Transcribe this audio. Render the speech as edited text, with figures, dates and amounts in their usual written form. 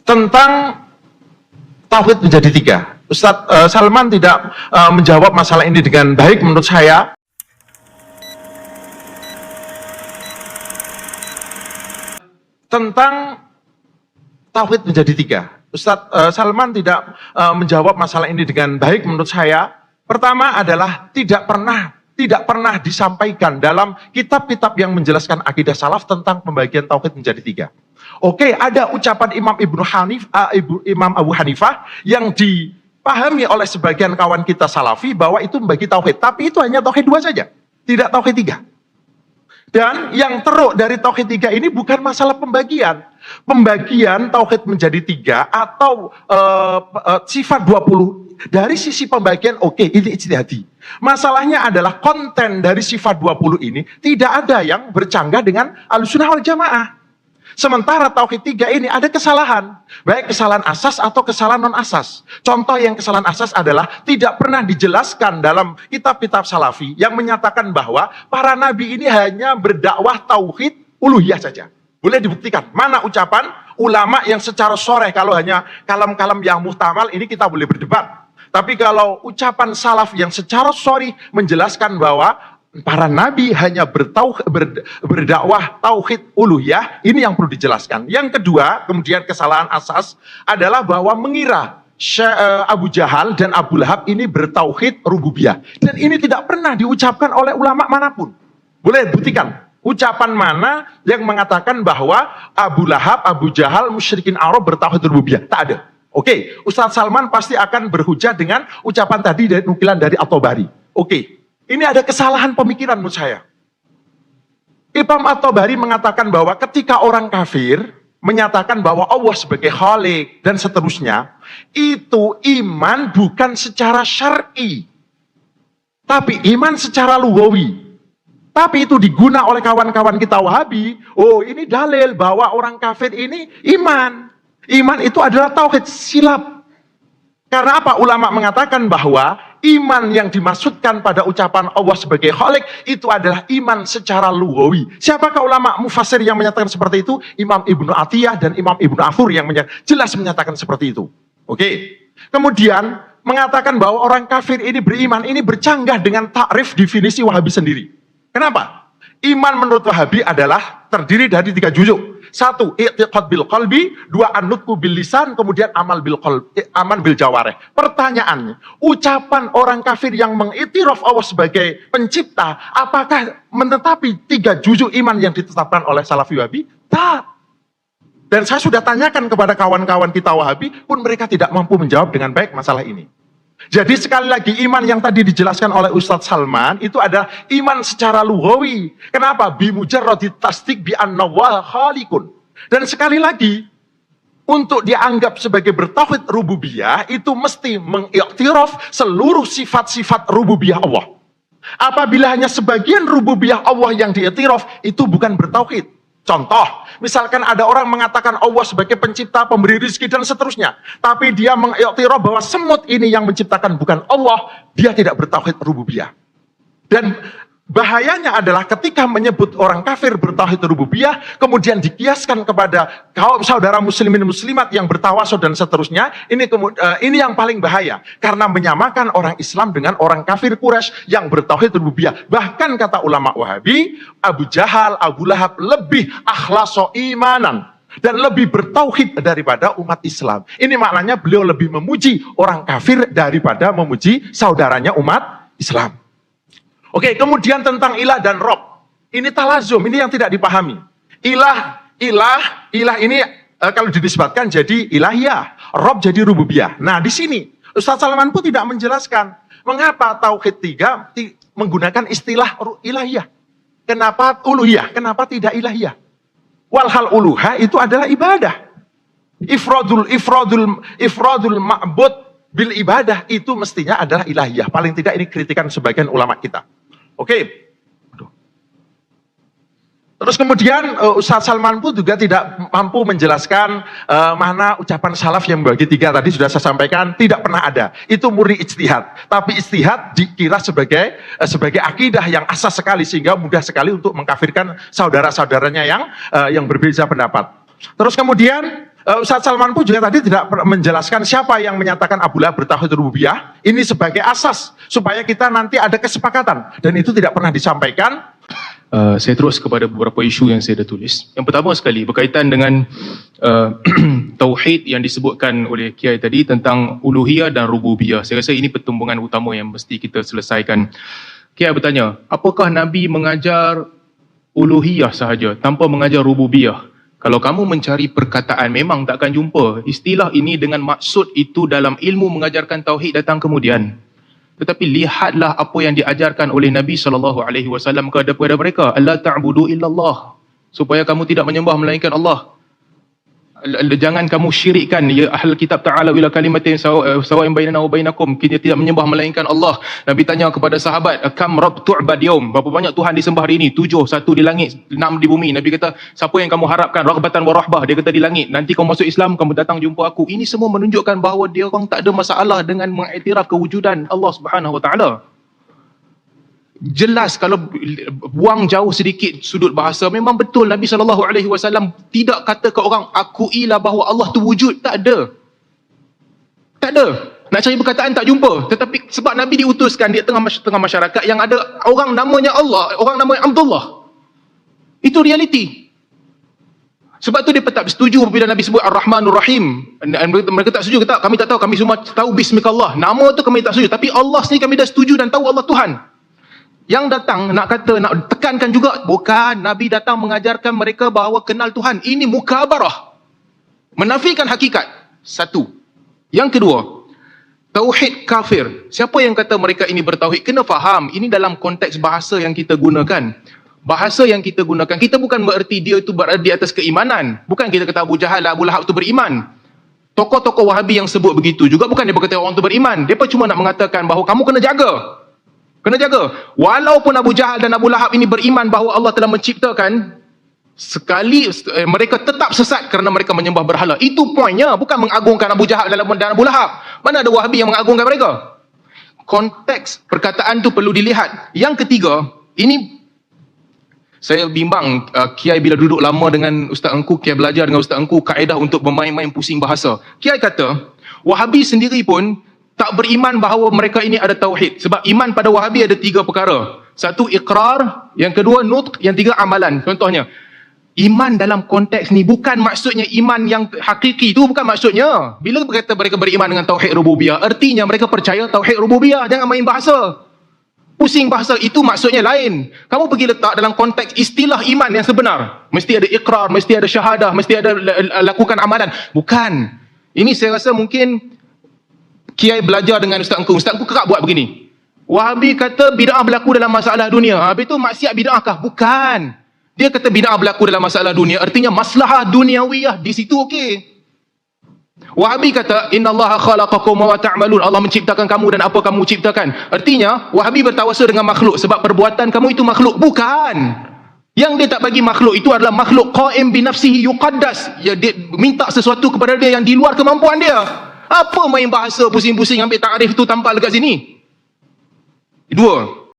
tentang tauhid menjadi tiga. Ustadz Salman tidak menjawab masalah ini dengan baik menurut saya. Tentang tauhid menjadi tiga. Ustadz Salman tidak menjawab masalah ini dengan baik menurut saya. Pertama adalah tidak pernah disampaikan dalam kitab-kitab yang menjelaskan akidah salaf tentang pembagian tauhid menjadi tiga. Oke, ada ucapan Imam Abu Hanifah yang dipahami oleh sebagian kawan kita salafi bahwa itu membagi tauhid, tapi itu hanya tauhid dua saja, tidak tauhid tiga. Dan yang teruk dari tauhid tiga ini bukan masalah pembagian tauhid menjadi tiga atau sifat 20. Dari sisi pembagian, oke, ini ijtihadi. Masalahnya adalah konten dari sifat 20 ini tidak ada yang bercanggah dengan Ahlussunnah wal Jamaah. Sementara tauhid tiga ini ada kesalahan, baik kesalahan asas atau kesalahan non asas. Contoh yang kesalahan asas adalah tidak pernah dijelaskan dalam kitab-kitab salafi yang menyatakan bahwa para nabi ini hanya berdakwah tauhid uluhiyah saja. Boleh dibuktikan mana ucapan ulama yang secara shareh, kalau hanya kalam-kalam yang muhtamal ini kita boleh berdebat. Tapi kalau ucapan salaf yang secara sharih menjelaskan bahwa para nabi hanya berdakwah tauhid uluhiyah, ini yang perlu dijelaskan. Yang kedua, kemudian kesalahan asas adalah bahwa mengira Abu Jahal dan Abu Lahab ini bertauhid rububiyah. Dan ini tidak pernah diucapkan oleh ulama manapun. Boleh buktikan ucapan mana yang mengatakan bahwa Abu Lahab, Abu Jahal, musyrikin Arab bertauhid rububiyah? Tak ada. Oke, Ustadz Salman pasti akan berhujah dengan ucapan tadi dari nukilan dari At-Tabari. Oke. Ini ada kesalahan pemikiran menurut saya. Imam At-Tabari mengatakan bahwa ketika orang kafir menyatakan bahwa Allah sebagai Khalik dan seterusnya, itu iman bukan secara syar'i, tapi iman secara lughawi. Tapi itu diguna oleh kawan-kawan kita Wahabi. Oh, ini dalil bahwa orang kafir ini iman. Iman itu adalah tauhid, silap. Karena apa? Ulama mengatakan bahwa iman yang dimaksudkan pada ucapan Allah sebagai Khalik itu adalah iman secara lughawi. Siapakah ulama mufassir yang menyatakan seperti itu? Imam Ibnu Atiyah dan Imam Ibnu Athur yang jelas menyatakan seperti itu. Oke. Kemudian mengatakan bahwa orang kafir ini beriman, ini bercanggah dengan takrif definisi Wahabi sendiri. Kenapa? Iman menurut Wahabi adalah terdiri dari 3 juzuk. 1, i'tiqad bil qalbi, 2, an-nutqu bil lisan, kemudian amal bil jawareh. Pertanyaannya, ucapan orang kafir yang mengiktiraf Allah sebagai pencipta, apakah menetapi 3 juzuk iman yang ditetapkan oleh Salafi Wahabi? Tak. Dan saya sudah tanyakan kepada kawan-kawan kita Wahabi, pun mereka tidak mampu menjawab dengan baik masalah ini. Jadi sekali lagi, iman yang tadi dijelaskan oleh Ustadz Salman itu adalah iman secara lughawi. Kenapa? Bimujarradit tasdik bi annallaha khaliqun. Dan sekali lagi, untuk dianggap sebagai bertauhid rububiyah itu mesti mengiktiraf seluruh sifat-sifat rububiyah Allah. Apabila hanya sebagian rububiyah Allah yang diiktiraf, itu bukan bertauhid. Contoh, misalkan ada orang mengatakan Allah sebagai pencipta, pemberi rezeki dan seterusnya, tapi dia mengiktiraf bahwa semut ini yang menciptakan bukan Allah, dia tidak bertauhid rububiyah. Dan bahayanya adalah ketika menyebut orang kafir bertauhid rububiyah, kemudian dikiaskan kepada kaum saudara muslimin muslimat yang bertawasul dan seterusnya, ini yang paling bahaya. Karena menyamakan orang Islam dengan orang kafir Quraisy yang bertauhid rububiyah. Bahkan kata ulama Wahabi, Abu Jahal, Abu Lahab lebih akhlaso imanan dan lebih bertauhid daripada umat Islam. Ini maknanya beliau lebih memuji orang kafir daripada memuji saudaranya umat Islam. Oke, kemudian tentang ilah dan rob. Ini talazum, ini yang tidak dipahami. Ilah ini kalau dinisbatkan jadi ilahiyah, rob jadi rububiyah. Nah, di sini Ustadz Salman pun tidak menjelaskan mengapa tauhid tiga menggunakan istilah ilahiyah. Kenapa uluhiyah? Kenapa tidak ilahiyah? Walhal uluhah itu adalah ibadah. Ifradul ma'bud bil ibadah itu mestinya adalah ilahiyah. Paling tidak ini kritikan sebagian ulama kita. Oke. Terus kemudian Ustadz Salman pun juga tidak mampu menjelaskan mana ucapan salaf yang membagi tiga tadi sudah saya sampaikan, tidak pernah ada. Itu murni ijtihad. Tapi ijtihad dikira sebagai akidah yang asas sekali sehingga mudah sekali untuk mengkafirkan saudara-saudaranya yang berbeda pendapat. Terus kemudian Ustaz Salman pun juga tadi tidak menjelaskan siapa yang menyatakan Abu Lahab bertauhid rububiyah. Ini sebagai asas supaya kita nanti ada kesepakatan, dan itu tidak pernah disampaikan. Saya terus kepada beberapa isu yang saya dah tulis. Yang pertama sekali berkaitan dengan tauhid yang disebutkan oleh Kiai tadi tentang uluhiyah dan rububiyah. Saya rasa ini pertumbungan utama yang mesti kita selesaikan. Kiai bertanya, apakah Nabi mengajar uluhiyah sahaja tanpa mengajar rububiyah? Kalau kamu mencari perkataan, memang tak akan jumpa istilah ini dengan maksud itu dalam ilmu mengajarkan tauhid datang kemudian. Tetapi lihatlah apa yang diajarkan oleh Nabi SAW kepada mereka. Allah ta'budu illallah. Supaya kamu tidak menyembah melainkan Allah. Jangan kamu syirikkan, ya ahlul kitab ta'ala ila kalimatin sawa'in bainana wa bainakum. Kita tidak menyembah melainkan Allah. Nabi tanya kepada sahabat, kam rabb tu'bad yaum? Berapa banyak Tuhan disembah hari ini? 7, 1 di langit, 6 di bumi. Nabi kata, siapa yang kamu harapkan? Raghbatan wa rahbah. Dia kata di langit. Nanti kamu masuk Islam, kamu datang jumpa aku. Ini semua menunjukkan bahawa dia orang tak ada masalah dengan mengiktiraf kewujudan Allah Subhanahu wa taala. Jelas kalau buang jauh sedikit sudut bahasa, memang betul Nabi SAW tidak kata ke orang, akuilah bahawa Allah tu wujud. Tak ada. Tak ada. Nak cari perkataan tak jumpa. Tetapi sebab Nabi diutuskan di tengah masyarakat yang ada orang namanya Allah, orang namanya Abdullah. Itu realiti. Sebab tu dia tak setuju bila Nabi sebut Ar-Rahmanur Rahim. Mereka tak setuju, kata kami tak tahu, kami semua tahu Bismillah. Nama tu kami tak setuju, tapi Allah sendiri kami dah setuju dan tahu Allah Tuhan. Yang datang nak kata, nak tekankan juga, bukan, Nabi datang mengajarkan mereka bahawa kenal Tuhan. Ini mukabarah, menafikan hakikat. Satu. Yang kedua, tauhid kafir. Siapa yang kata mereka ini bertauhid? Kena faham, ini dalam konteks bahasa yang kita gunakan. Bahasa yang kita gunakan, kita bukan bererti dia itu berada di atas keimanan. Bukan kita kata Abu Jahal, Abu Lahab itu beriman. Tokoh-tokoh Wahabi yang sebut begitu juga bukan dia berkata orang itu beriman. Dia cuma nak mengatakan bahawa kamu kena jaga. Kena jaga. Walaupun Abu Jahal dan Abu Lahab ini beriman bahawa Allah telah menciptakan, sekali mereka tetap sesat kerana mereka menyembah berhala. Itu poinnya, bukan mengagungkan Abu Jahal dan Abu Lahab. Mana ada Wahabi yang mengagungkan mereka? Konteks perkataan tu perlu dilihat. Yang ketiga, ini saya bimbang Kiai bila duduk lama dengan Ustaz Engku, Kiai belajar dengan Ustaz Engku kaedah untuk bermain-main pusing bahasa. Kiai kata, Wahabi sendiri pun tak beriman bahawa mereka ini ada tauhid. Sebab iman pada Wahabi ada 3 perkara. 1, iqrar. Yang kedua, nutq. Yang 3, amalan. Contohnya, iman dalam konteks ni bukan maksudnya iman yang hakiki. Itu bukan maksudnya. Bila berkata mereka beriman dengan tauhid rububiyah, artinya mereka percaya tauhid rububiyah. Jangan main bahasa. Pusing bahasa, itu maksudnya lain. Kamu pergi letak dalam konteks istilah iman yang sebenar. Mesti ada iqrar, mesti ada syahadah, mesti ada lakukan amalan. Bukan. Ini saya rasa mungkin Kiai belajar dengan Ustaz Engku. Ustaz Engku kerap buat begini. Wahabi kata bid'ah berlaku dalam masalah dunia. Habis tu maksiat bid'ah kah? Bukan. Dia kata bid'ah berlaku dalam masalah dunia, artinya maslahah duniawiyah di situ okey. Wahabi kata innallaha khalaqakum wa ta'malun. Allah menciptakan kamu dan apa kamu ciptakan. Artinya Wahabi bertawassul dengan makhluk sebab perbuatan kamu itu makhluk. Bukan. Yang dia tak bagi makhluk itu adalah makhluk qaim bi nafsihi yuqaddas. Ya, dia minta sesuatu kepada dia yang di luar kemampuan dia. Apa main bahasa pusing-pusing ambil takrif tu tampal dekat sini? 2.